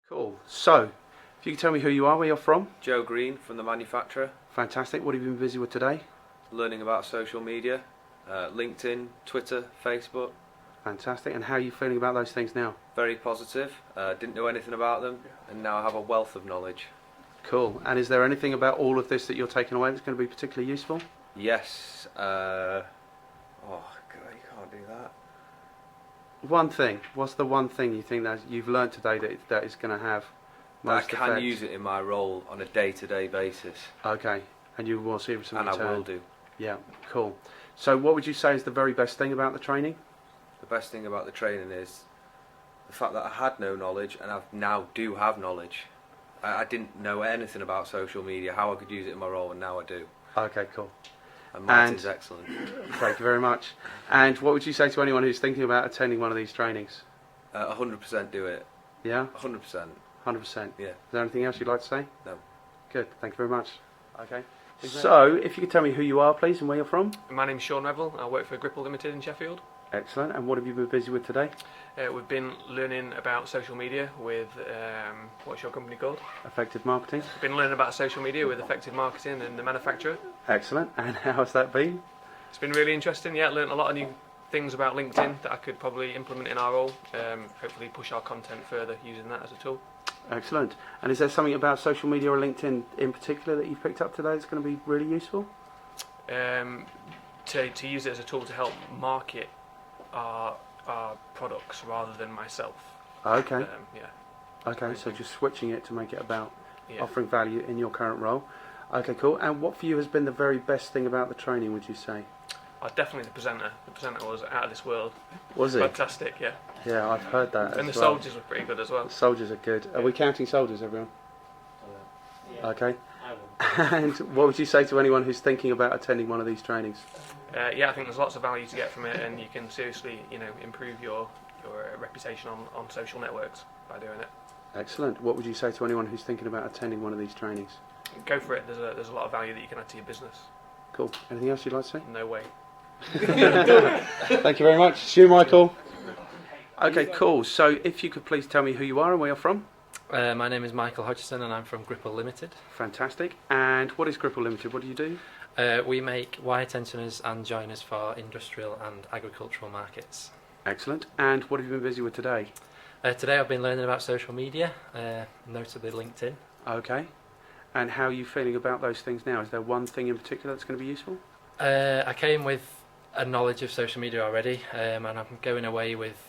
Cool. So, if you could tell me who you are, where you're from. Joe Green from the manufacturer. Fantastic. What have you been busy with today? Learning about social media, LinkedIn, Twitter, Facebook. Fantastic. And how are you feeling about those things now? Very positive. Didn't know anything about them, and now I have a wealth of knowledge. Cool. And is there anything about all of this that you're taking away that's going to be particularly useful? Yes. Oh God, you can't do that. One thing. What's the one thing you think that you've learned today that is going to have most I can effect? use it in my role on a day-to-day basis. Okay. And you will see some and return. I will do. Yeah. Cool. So, what would you say is the very best thing about the training? The best thing about the training is the fact that I had no knowledge, and I now do have knowledge. I didn't know anything about social media, how I could use it in my role, and now I do. Okay. Cool. And Martin's excellent. Thank you very much. And what would you say to anyone who's thinking about attending one of these trainings? 100% do it. Yeah? 100%. 100%. Yeah. Is there anything else you'd like to say? No. Good. Thank you very much. Okay. So, if you could tell me who you are, please, and where you're from. My name's Sean Revel. I work for Gripple Limited in Sheffield. Excellent. And what have you been busy with today? We've been learning about social media with, what's your company called? Effective marketing. We've been learning about social media with Effective Marketing and the manufacturer. Excellent. And how has that been? It's been really interesting. Yeah, learned a lot of new things about LinkedIn that I could probably implement in our role. Hopefully push our content further using that as a tool. Excellent. And is there something about social media or LinkedIn in particular that you've picked up today that's going to be really useful? To use it as a tool to help market our products rather than myself. Okay. Yeah. Okay, so just switching it to make it about Yeah. offering value in your current role. Okay, cool. And what for you has been the very best thing about the training, would you say? Definitely the presenter. The presenter was out of this world. Was it? Fantastic, yeah. Yeah, I've heard that. And as the well. soldiers were pretty good as well. The soldiers are good. Are we counting soldiers, everyone? Yeah. Okay. I will. And what would you say to anyone who's thinking about attending one of these trainings? Yeah, I think there's lots of value to get from it, and you can seriously, improve your reputation on social networks by doing it. Excellent. What would you say to anyone who's thinking about attending one of these trainings? Go for it. There's a lot of value that you can add to your business. Cool. Anything else you'd like to say? No way. Thank you very much. See you, Michael. Okay, cool. So if you could please tell me who you are and where you're from. My name is Michael Hodgson and I'm from Gripple Limited. Fantastic. And what is Gripple Limited? What do you do? We make wire tensioners and joiners for industrial and agricultural markets. Excellent. And what have you been busy with today? Today I've been learning about social media, notably LinkedIn. Okay. And how are you feeling about those things now? Is there one thing in particular that's going to be useful? I came with a knowledge of social media already, and I'm going away with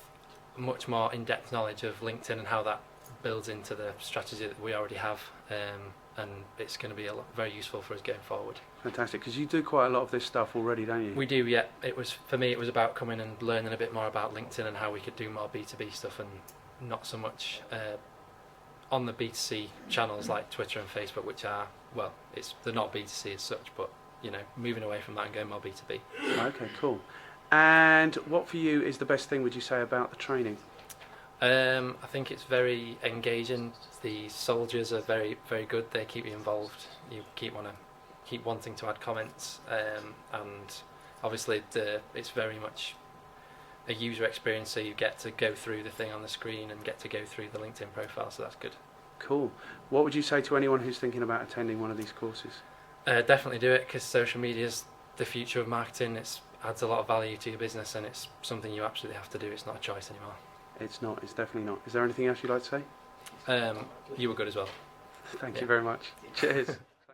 much more in-depth knowledge of LinkedIn and how that builds into the strategy that we already have, and it's going to be very useful for us going forward. Fantastic, because you do quite a lot of this stuff already, don't you? We do, yeah. For me it was about coming and learning a bit more about LinkedIn and how we could do more B2B stuff and not so much on the B2C channels like Twitter and Facebook, which are, well, they're not B2C as such, but moving away from that and going more B2B. Okay, cool. And what for you is the best thing, would you say, about the training? I think it's very engaging. The soldiers are very, very good. They keep you involved. You keep wanting to add comments, and obviously it's very much a user experience. So you get to go through the thing on the screen and get to go through the LinkedIn profile. So that's good. Cool. What would you say to anyone who's thinking about attending one of these courses? Definitely do it, because social media is the future of marketing. It adds a lot of value to your business, and it's something you absolutely have to do. It's not a choice anymore. It's not. It's definitely not. Is there anything else you'd like to say? You were good as well. Thank you very much. Cheers.